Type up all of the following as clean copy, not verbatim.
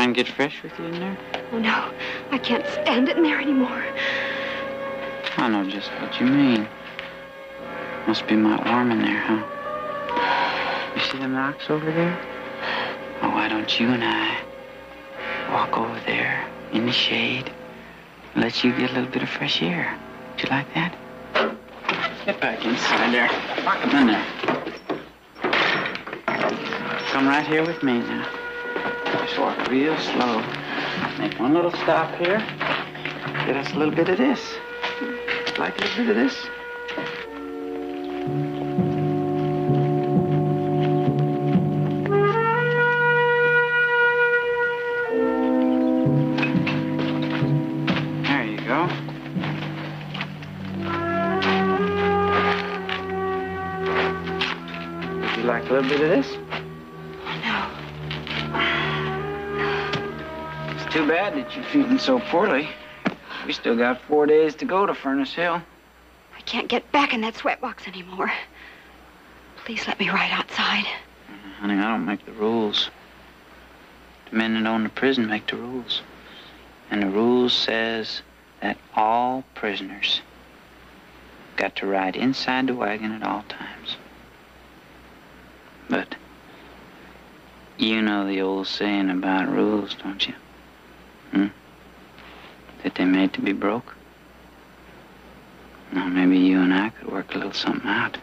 mind get fresh with you in there? Oh, no. I can't stand it in there anymore. I know just what you mean. Must be mighty warm in there, huh? You see them rocks over there? Oh, why don't you and I walk over there in the shade and let you get a little bit of fresh air? Would you like that? Get back inside there. Lock them in there. Come right here with me now. Just walk real slow. Make one little stop here. Get us a little bit of this. Like a little bit of this. There you go. Would you like a little bit of this? Too bad that you're feeling so poorly. We still got 4 days to go to Furnace Hill. I can't get back in that sweatbox anymore. Please let me ride outside. Honey, I don't make the rules. The men that own the prison make the rules. And the rules says that all prisoners got to ride inside the wagon at all times. But you know the old saying about rules, don't you? That they made to be broke? Well, maybe you and I could work a little something out.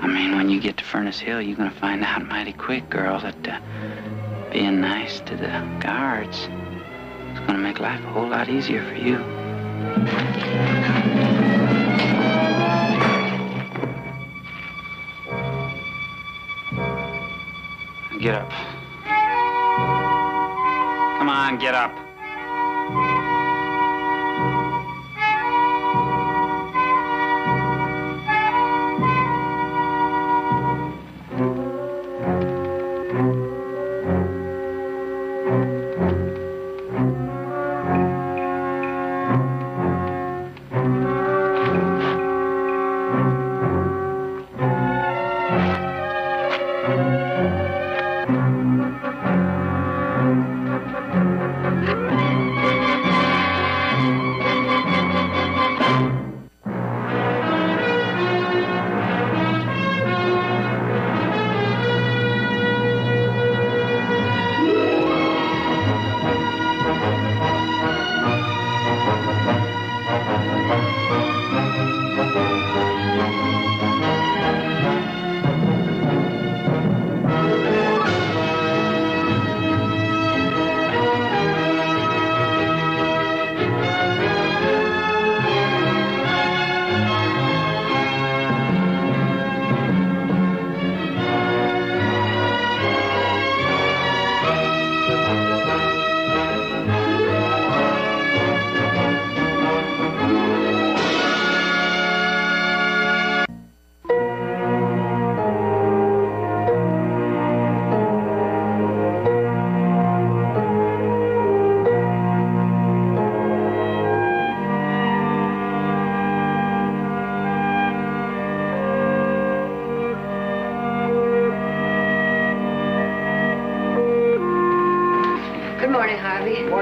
I mean, when you get to Furnace Hill, you're gonna find out mighty quick, girl, that being nice to the guards is gonna make life a whole lot easier for you. Get up. Come on, get up.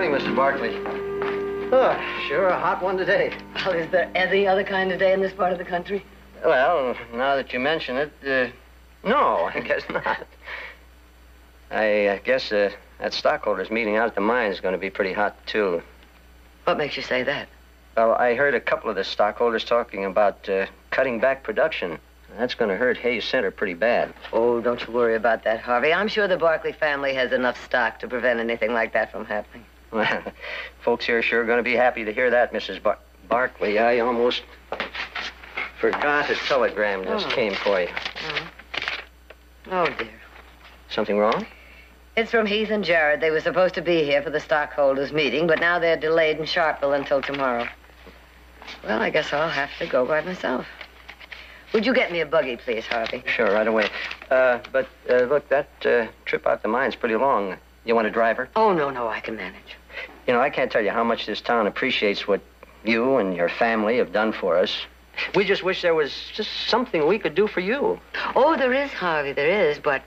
Mrs. Barkley. Oh, sure, a hot one today. Well, is there any other kind of day in this part of the country? Well, now that you mention it, no, I guess not. I guess that stockholders meeting out at the mine is going to be pretty hot, too. What makes you say that? Well, I heard a couple of the stockholders talking about cutting back production. That's going to hurt Hayes Center pretty bad. Oh, don't you worry about that, Harvey. I'm sure the Barkley family has enough stock to prevent anything like that from happening. Well, folks here are sure going to be happy to hear that, Mrs. Barkley. I almost forgot a telegram just came for you. Oh, dear. Something wrong? It's from Heath and Jared. They were supposed to be here for the stockholders' meeting, but now they're delayed in Sharpeville until tomorrow. Well, I guess I'll have to go by myself. Would you get me a buggy, please, Harvey? Sure, right away. But look, that trip out the mine's pretty long. You want a driver? Oh, no, I can manage. You know, I can't tell you how much this town appreciates what you and your family have done for us. We just wish there was just something we could do for you. Oh, there is, Harvey, there is, but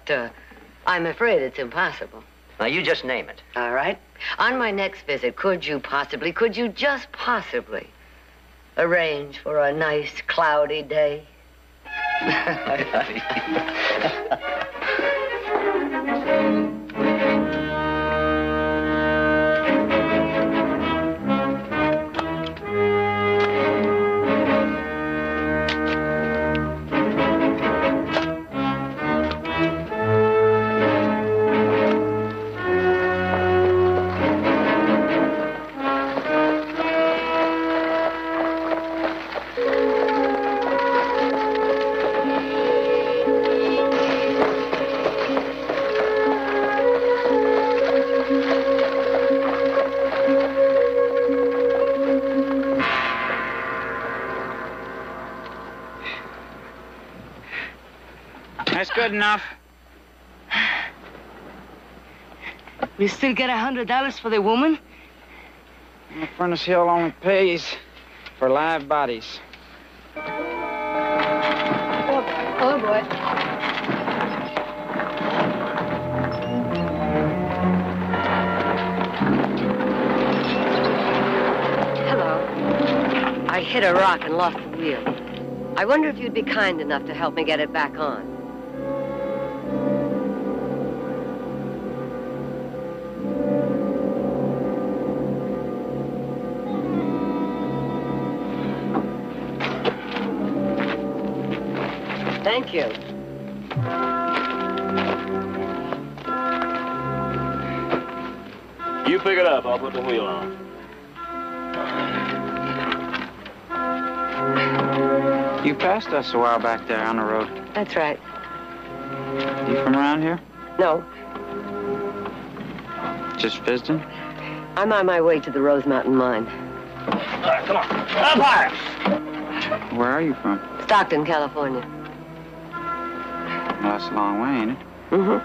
I'm afraid it's impossible. Now, you just name it. All right. On my next visit, could you just possibly arrange for a nice cloudy day? That's good enough. We still get $100 for the woman? The Furnace Hill only pays for live bodies. Oh, boy. Hello. I hit a rock and lost the wheel. I wonder if you'd be kind enough to help me get it back on. Thank you. You pick it up. I'll put the wheel on. You passed us a while back there on the road. That's right. You from around here? No, Just visiting? I'm on my way to the Rose Mountain Mine. All right, come on. Up higher. Where are you from? Stockton, California. Well, that's a long way, ain't it? Mm-hmm.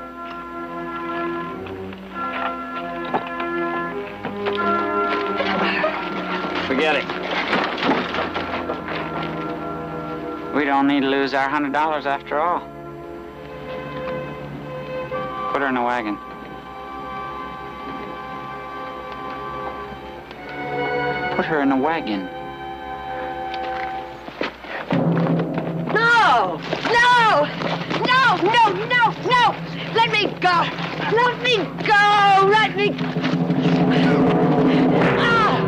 Forget it. We don't need to lose our $100 after all. Put her in a wagon. Put her in a wagon. No! No! No! No! No! No! Let me go! Let me go! Let me... Ah!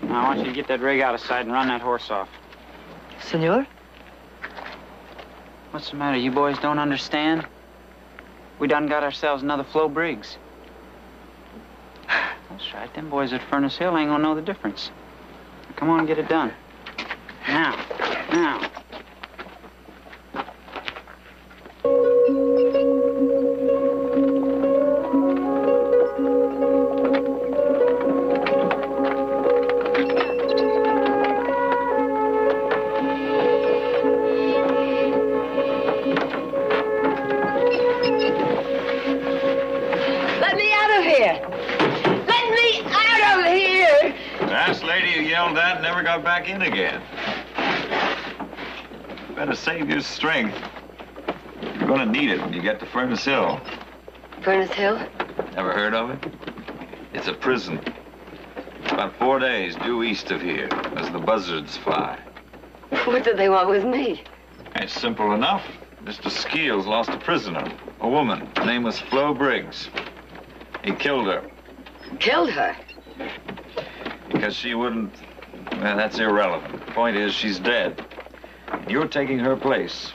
Now, I want you to get that rig out of sight and run that horse off. Senor? What's the matter? You boys don't understand? We done got ourselves another Flo Briggs. That's right. Them boys at Furnace Hill ain't gonna know the difference. Come on, get it done. Now. Now. Let me out of here! Let me out of here! Last lady you yelled at never got back in again. Better save your strength. You're gonna need it when you get to Furnace Hill. Furnace Hill? Never heard of it? It's a prison. About 4 days due east of here, as the buzzards fly. What do they want with me? It's simple enough. Mr. Skeels lost a prisoner, a woman. Her name was Flo Briggs. He killed her Killed her? because she wouldn't... Well, that's irrelevant. The point is, she's dead. You're taking her place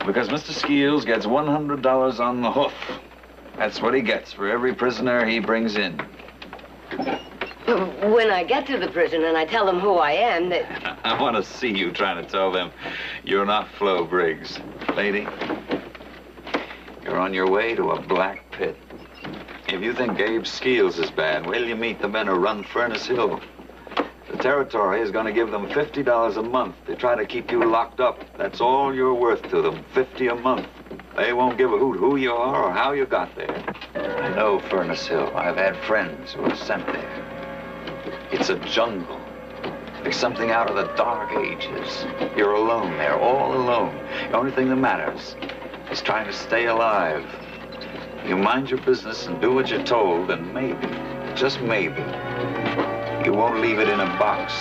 because Mr. Skeels gets $100 on the hoof. That's what he gets for every prisoner he brings in. When I get to the prison and I tell them who I am, they... I want to see you trying to tell them you're not Flo Briggs. Lady, you're on your way to a black pit. If you think Gabe Skeels is bad, wait till you meet the men who run Furnace Hill. The territory is going to give them $50 a month. They try to keep you locked up. That's all you're worth to them, $50 a month. They won't give a hoot who you are or how you got there. I know Furnace Hill. I've had friends who were sent there. It's a jungle. Like something out of the Dark Ages. You're alone there, all alone. The only thing that matters is trying to stay alive. You mind your business and do what you're told, and maybe, just maybe, you won't leave it in a box.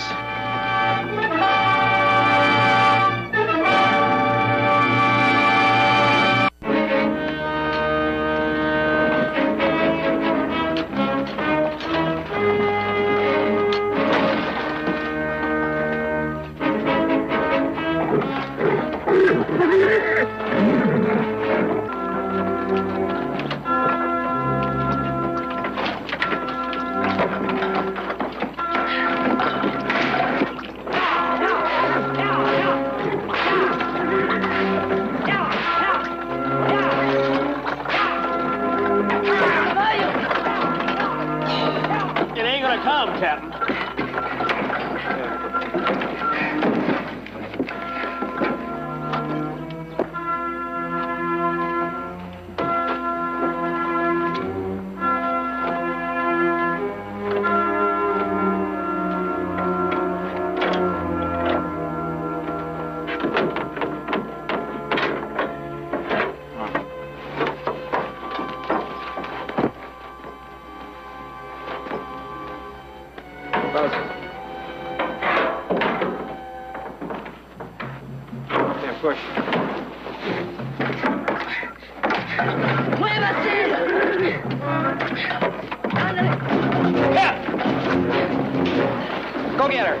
Go get her.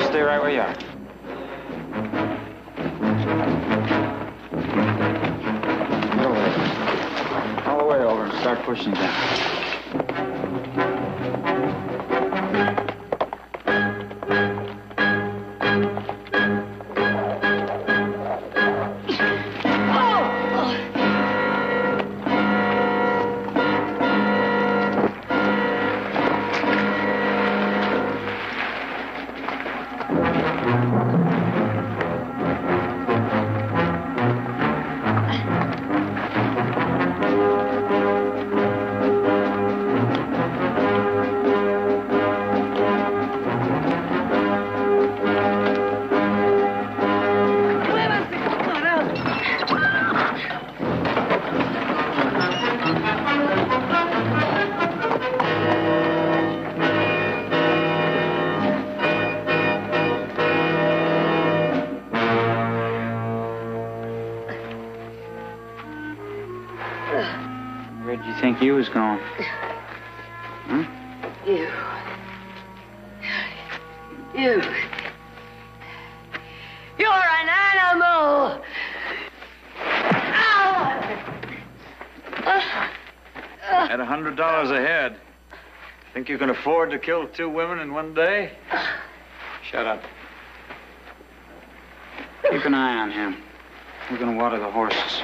Stay right where you are. Get over there. All the way over and start pushing down. Where'd you think you was going? Hmm? You. You're an animal! At $100 a head, think you can afford to kill 2 women in one day? Shut up. Keep an eye on him. We're gonna water the horses.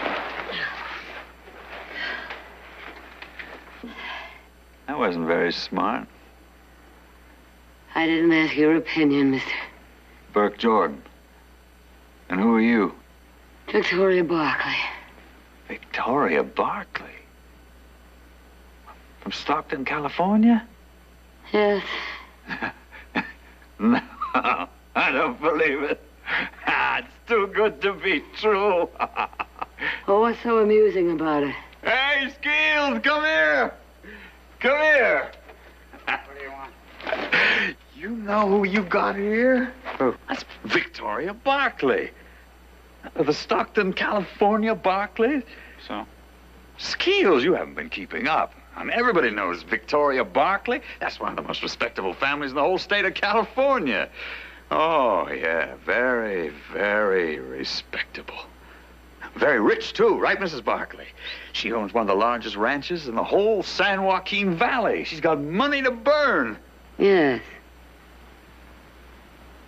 That wasn't very smart. I didn't ask your opinion, Mr. Burke Jordan. And who are you? Victoria Barkley. Victoria Barkley? From Stockton, California? Yes. No, I don't believe it. It's too good to be true. Oh, what's so amusing about it? Hey, Skeels, come here. Come here. What do you want? You know who you got here? Who? That's Victoria Barkley. The Stockton, California Barkley. So? Skeels, you haven't been keeping up. I mean, everybody knows Victoria Barkley. That's one of the most respectable families in the whole state of California. Oh, yeah, very, very respectable. Very rich, too, right, Mrs. Barkley? She owns one of the largest ranches in the whole San Joaquin Valley. She's got money to burn. Yes.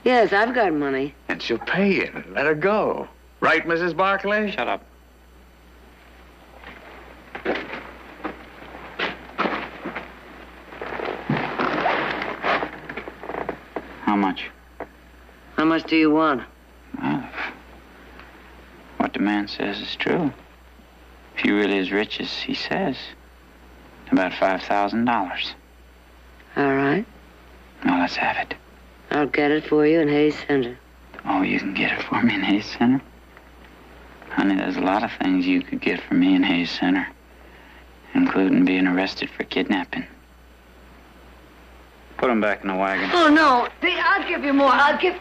Yes, I've got money. And she'll pay you. Let her go. Right, Mrs. Barkley? Shut up. How much? How much do you want? Well, what the man says is true. If you're really as rich as he says, about $5,000. All right. Well, let's have it. I'll get it for you in Hayes Center. Oh, you can get it for me in Hayes Center? Honey, there's a lot of things you could get for me in Hayes Center, including being arrested for kidnapping. Put him back in the wagon. Oh, no. I'll give you more. I'll give...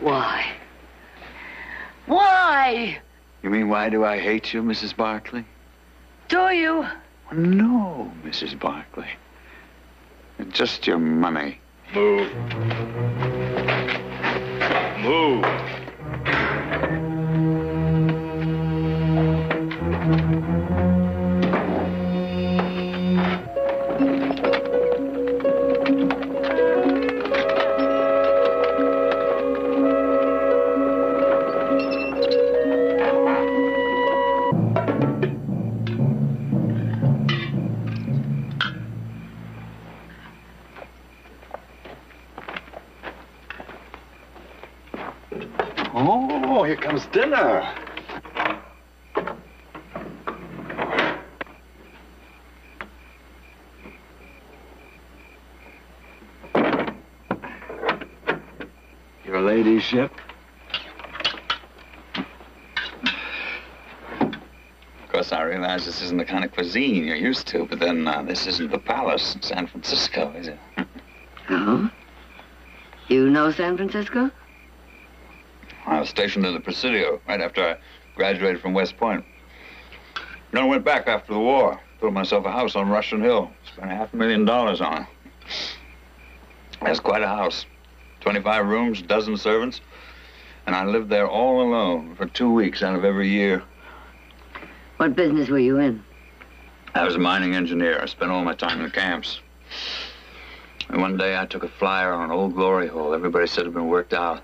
Why? Why? You mean, why do I hate you, Mrs. Barkley? Do you? No, Mrs. Barkley. It's just your money. Move. Move. Oh, here comes dinner. Your ladyship. Of course, I realize this isn't the kind of cuisine you're used to, but then this isn't the palace in San Francisco, is it? Oh? You know San Francisco? I was stationed in the Presidio right after I graduated from West Point. Then I went back after the war, built myself a house on Russian Hill, spent $500,000 on it. That's quite a house. 25 rooms, a dozen servants, and I lived there all alone for 2 weeks out of every year. What business were you in? I was a mining engineer. I spent all my time in the camps. And one day I took a flyer on an old glory hole everybody said had been worked out.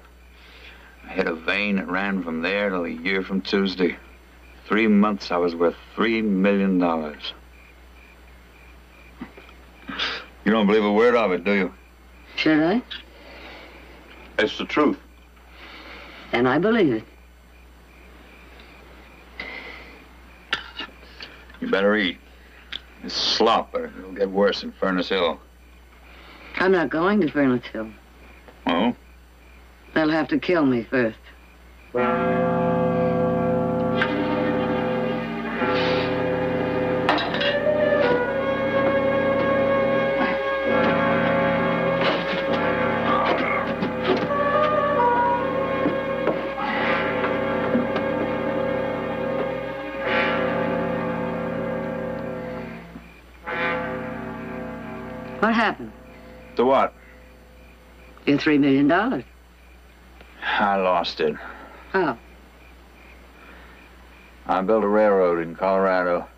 I hit a vein that ran from there till a year from Tuesday. 3 months I was worth $3 million. You don't believe a word of it, do you? Should I? It's the truth. Then I believe it. You better eat. It's slop, but it'll get worse in Furnace Hill. I'm not going to Furnace Hill. Oh? They'll have to kill me first. What happened? To what? Your $3 million. I lost it. How? I built a railroad in Colorado.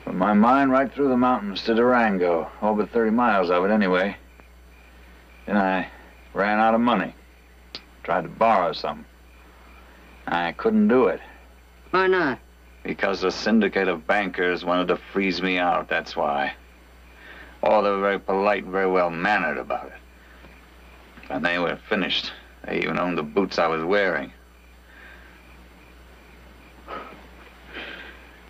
From my mine right through the mountains to Durango. All but 30 miles of it anyway. Then I ran out of money. Tried to borrow some. I couldn't do it. Why not? Because a syndicate of bankers wanted to freeze me out, that's why. Oh, they were very polite and very well-mannered about it. And they were finished. They even owned the boots I was wearing.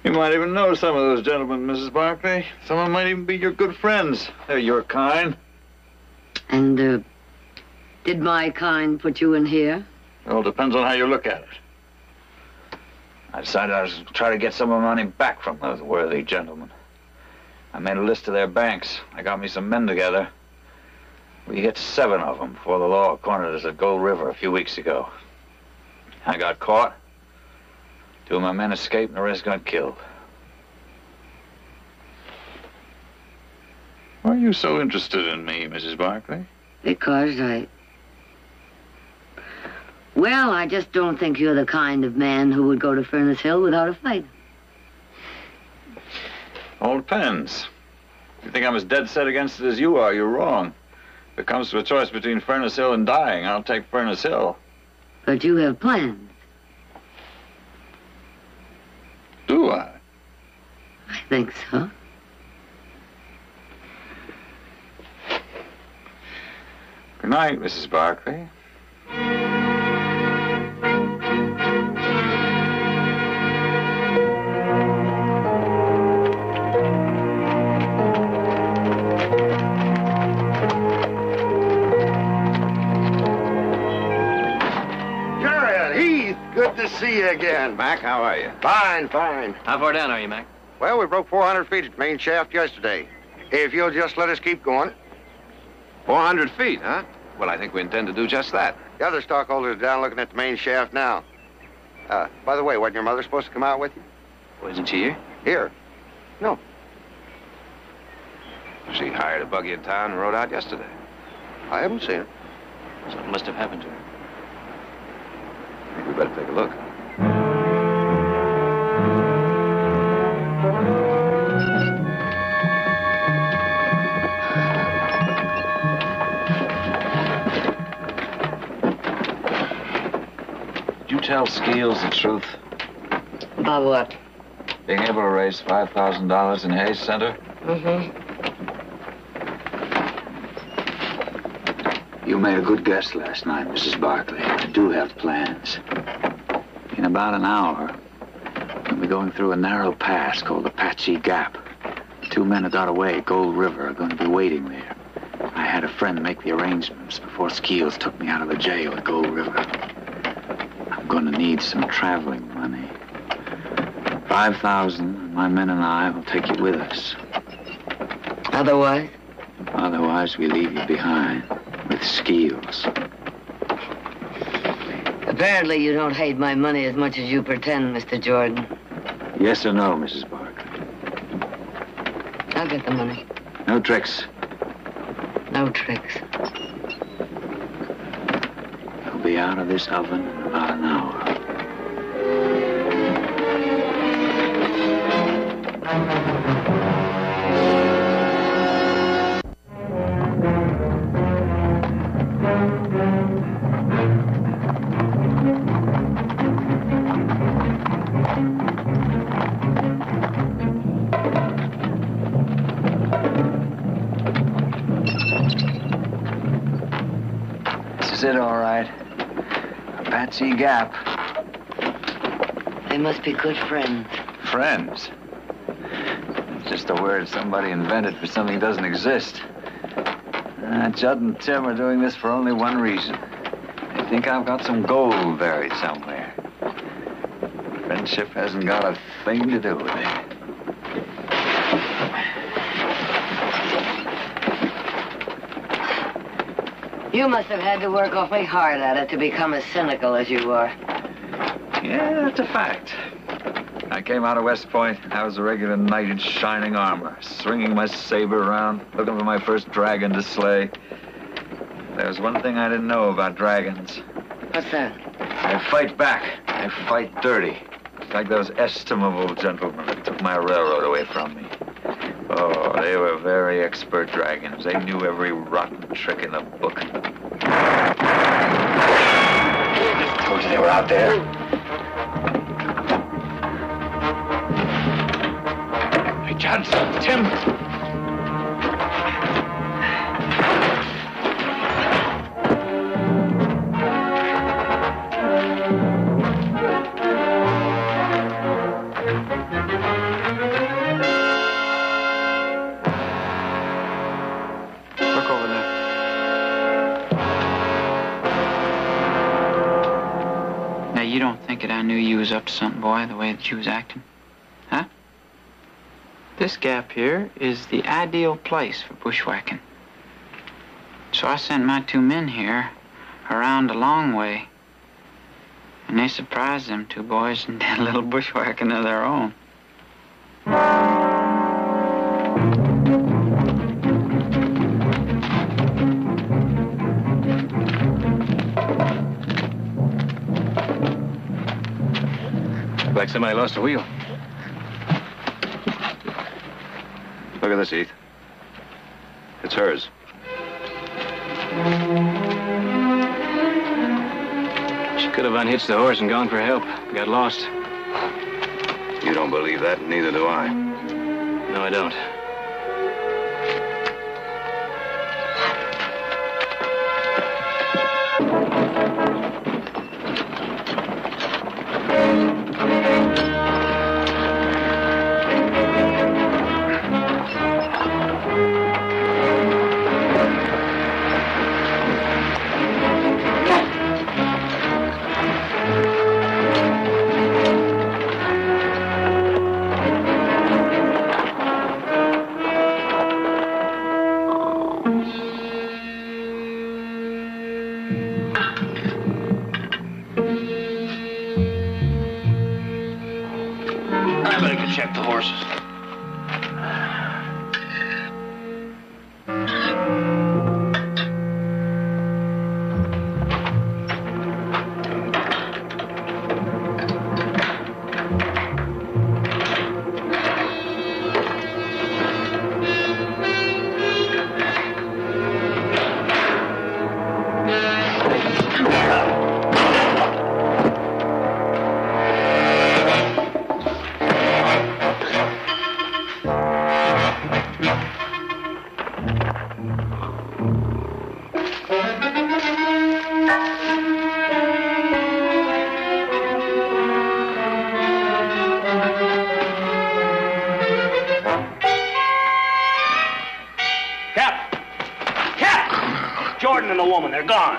You might even know some of those gentlemen, Mrs. Barkley. Some of them might even be your good friends. They're your kind. And, did my kind put you in here? Well, it depends on how you look at it. I decided I was going to try to get some of my money back from those worthy gentlemen. I made a list of their banks. I got me some men together. We hit 7 of them before the law cornered us at Gold River a few weeks ago. I got caught. 2 of my men escaped and the rest got killed. Why are you so interested in me, Mrs. Barkley? Because Well, I just don't think you're the kind of man who would go to Furnace Hill without a fight. All depends. If you think I'm as dead set against it as you are, you're wrong. If it comes to a choice between Furnace Hill and dying, I'll take Furnace Hill. But you have plans. Do I? I think so. Good night, Mrs. Barkley. Good to see you again. Mac, how are you? Fine, fine. How far down are you, Mac? Well, we broke 400 feet at main shaft yesterday. If you'll just let us keep going. 400 feet, huh? Well, I think we intend to do just that. The other stockholders are down looking at the main shaft now. By the way, wasn't your mother supposed to come out with you? Well, isn't she here? Here? No. She hired a buggy in town and rode out yesterday. I haven't seen her. Something must have happened to her. I think we better take a look. Did you tell Skeels the truth? About what? Being able to raise $5,000 in Hayes Center? Mm-hmm. You made a good guess last night, Mrs. Barkley. I do have plans. In about an hour, we'll be going through a narrow pass called Apache Gap. The 2 men who got away at Gold River are going to be waiting there. I had a friend make the arrangements before Skeels took me out of the jail at Gold River. I'm going to need some traveling money. 5,000, my men and I will take you with us. Otherwise? Otherwise, we leave you behind. With Skeels. Apparently you don't hate my money as much as you pretend, Mr. Jordan. Yes or no, Mrs. Barkley? I'll get the money. No tricks. No tricks. You'll be out of this oven in about an hour. This is it, all right. Apache Gap. They must be good friends. Friends. It's just a word somebody invented for something that doesn't exist. Judd and Tim are doing this for only one reason. They think I've got some gold buried somewhere. Friendship hasn't got a thing to do with it. You must have had to work awfully hard at it to become as cynical as you are. Yeah, that's a fact. I came out of West Point. I was a regular knight in shining armor, swinging my saber around, looking for my first dragon to slay. There was one thing I didn't know about dragons. What's that? I fight back. I fight dirty. Like those estimable gentlemen that took my railroad away from me. Oh, they were very expert dragons. They knew every rotten trick in the book. I told you they were out there. Hey, Johnson, Tim. You don't think that I knew you was up to something, boy, the way that you was acting? Huh? This gap here is the ideal place for bushwhacking. So I sent my 2 men here around a long way. And they surprised them 2 boys and did a little bushwhacking of their own. Like somebody lost a wheel. Look at this, Heath. It's hers. She could have unhitched the horse and gone for help. Got lost. You don't believe that, and neither do I. No, I don't. horses. Jordan and the woman, they're gone.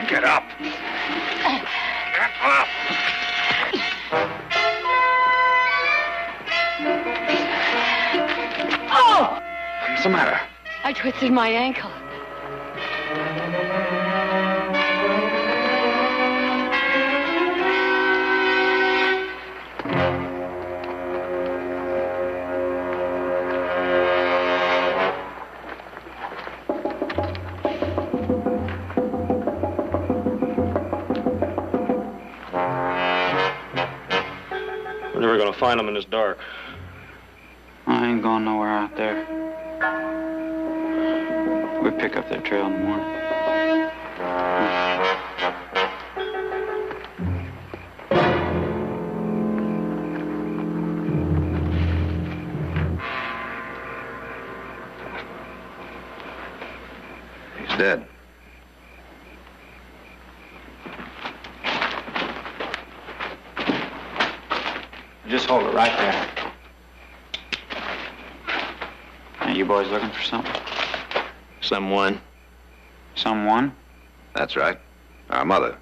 Get up. Get up. Oh! What's the matter? I twisted my ankle. We're never gonna find them in this dark. I ain't going nowhere out there. We pick up that trail in the morning. He's dead. Just hold it right there. Are you boys looking for something? Someone. Someone? That's right. Our mother.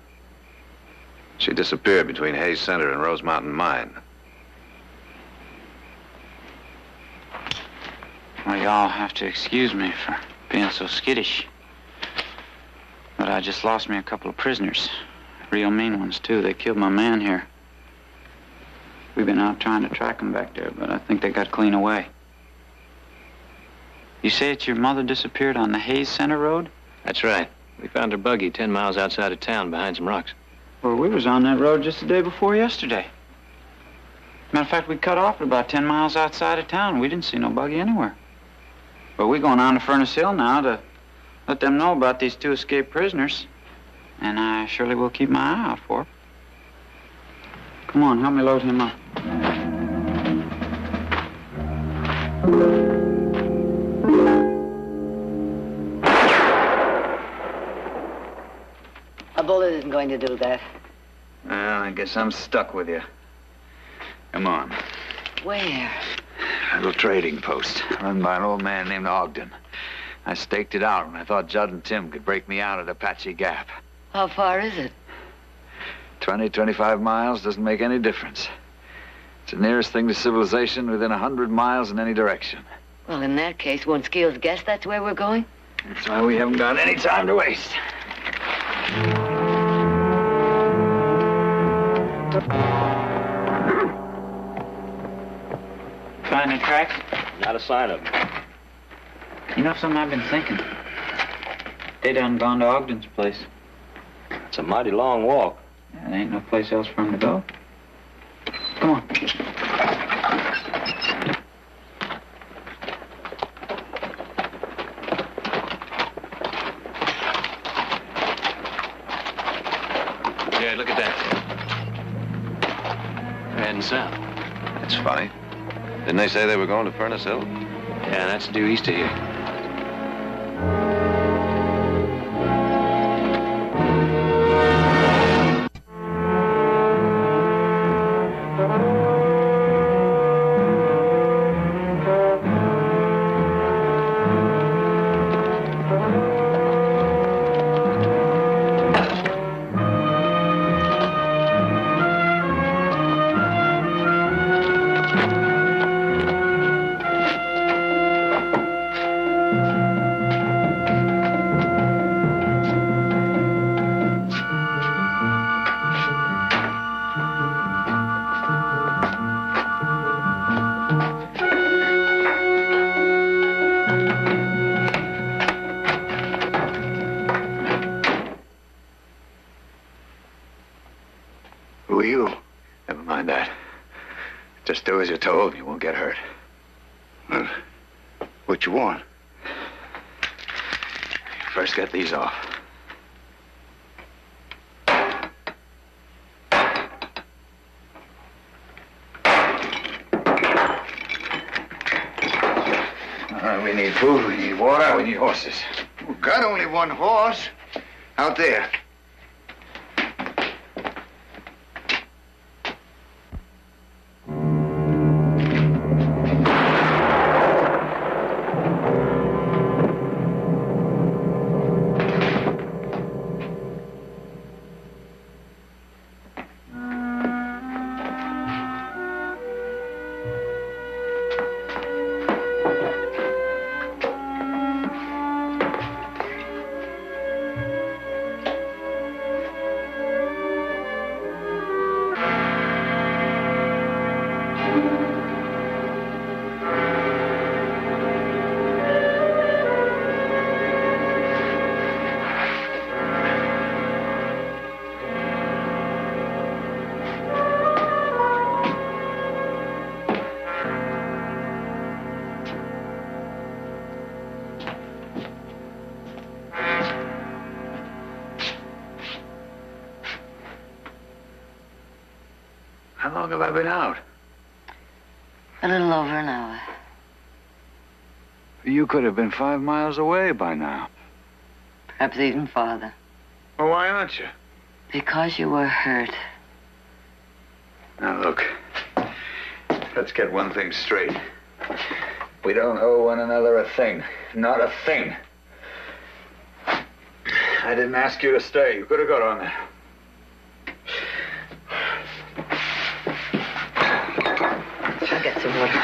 She disappeared between Hayes Center and Rose Mountain Mine. Well, y'all have to excuse me for being so skittish. But I just lost me a couple of prisoners. Real mean ones, too. They killed my man here. We've been out trying to track them back there, but I think they got clean away. You say it's your mother disappeared on the Hayes Center Road? That's right. We found her buggy 10 miles outside of town behind some rocks. Well, we was on that road just the day before yesterday. Matter of fact, we cut off at about 10 miles outside of town. We didn't see no buggy anywhere. But we're going on to Furnace Hill now to let them know about these 2 escaped prisoners. And I surely will keep my eye out for her. Come on, help me load him up. A bullet isn't going to do that. Well, I guess I'm stuck with you. Come on. Where? A little trading post run by an old man named Ogden. I staked it out when I thought Judd and Tim could break me out at Apache Gap. How far is it? 20, 25 miles doesn't make any difference. It's the nearest thing to civilization within 100 miles in any direction. Well, in that case, won't Skeels guess that's where we're going? That's why we haven't got any time to waste. Find any tracks? Not a sign of them. You know something I've been thinking? They done gone to Ogden's place. It's a mighty long walk. Yeah, there ain't no place else for him to go. Come on. Yeah, look at that. south. That's funny. Didn't they say they were going to Furnace Hill? Yeah, that's due east of here. Who are you? Never mind that. Just do as you're told and you won't get hurt. Well, what you want? First get these off. We need food, we need water, we need horses. We've got only one horse. Out there. How long have I been out? A little over an hour. You could have been 5 miles away by now. Perhaps even farther. Well, why aren't you? Because you were hurt. Now, look. Let's get one thing straight. We don't owe one another a thing. Not a thing. I didn't ask you to stay. You could have got on there. I'll get some water.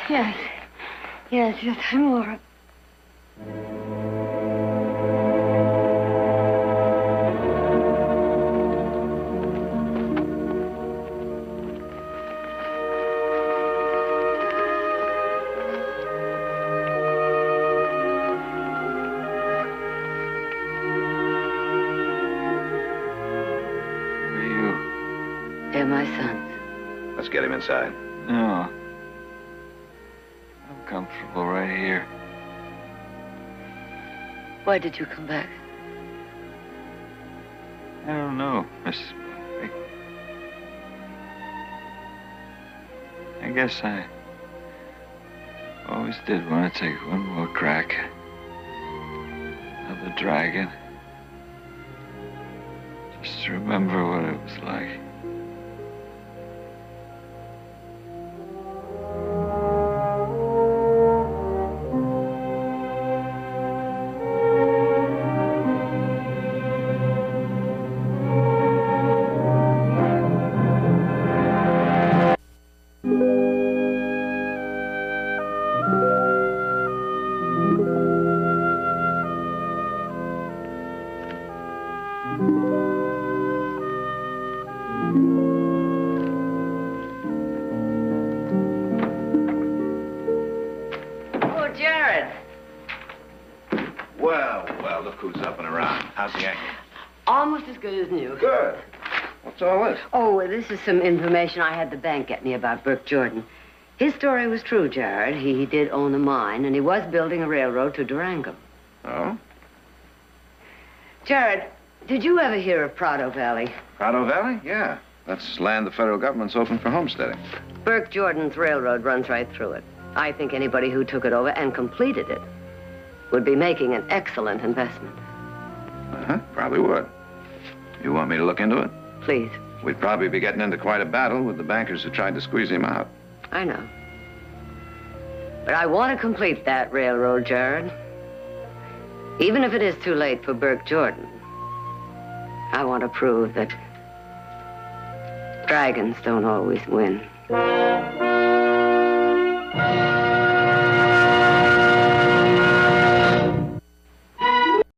Yes. Yes, I'm all right. They're my sons. Let's get him inside. No. I'm comfortable right here. Why did you come back? I don't know, Mrs. Buckley. I guess I always did want to take one more crack of the dragon. Just to remember what it was like. Oh, Jared. Well, look who's up and around. How's the ankle? Almost as good as new. Good. What's all this? Oh, this is some information I had the bank get me about Burke Jordan. His story was true, Jared. He did own a mine, and he was building a railroad to Durango. Oh? Jared, did you ever hear of Prado Valley? Prado Valley? Yeah. That's land the federal government's open for homesteading. Burke Jordan's railroad runs right through it. I think anybody who took it over and completed it would be making an excellent investment. Uh-huh. Probably would. You want me to look into it? Please. We'd probably be getting into quite a battle with the bankers who tried to squeeze him out. I know. But I want to complete that railroad, Jared. Even if it is too late for Burke Jordan, I want to prove that dragons don't always win.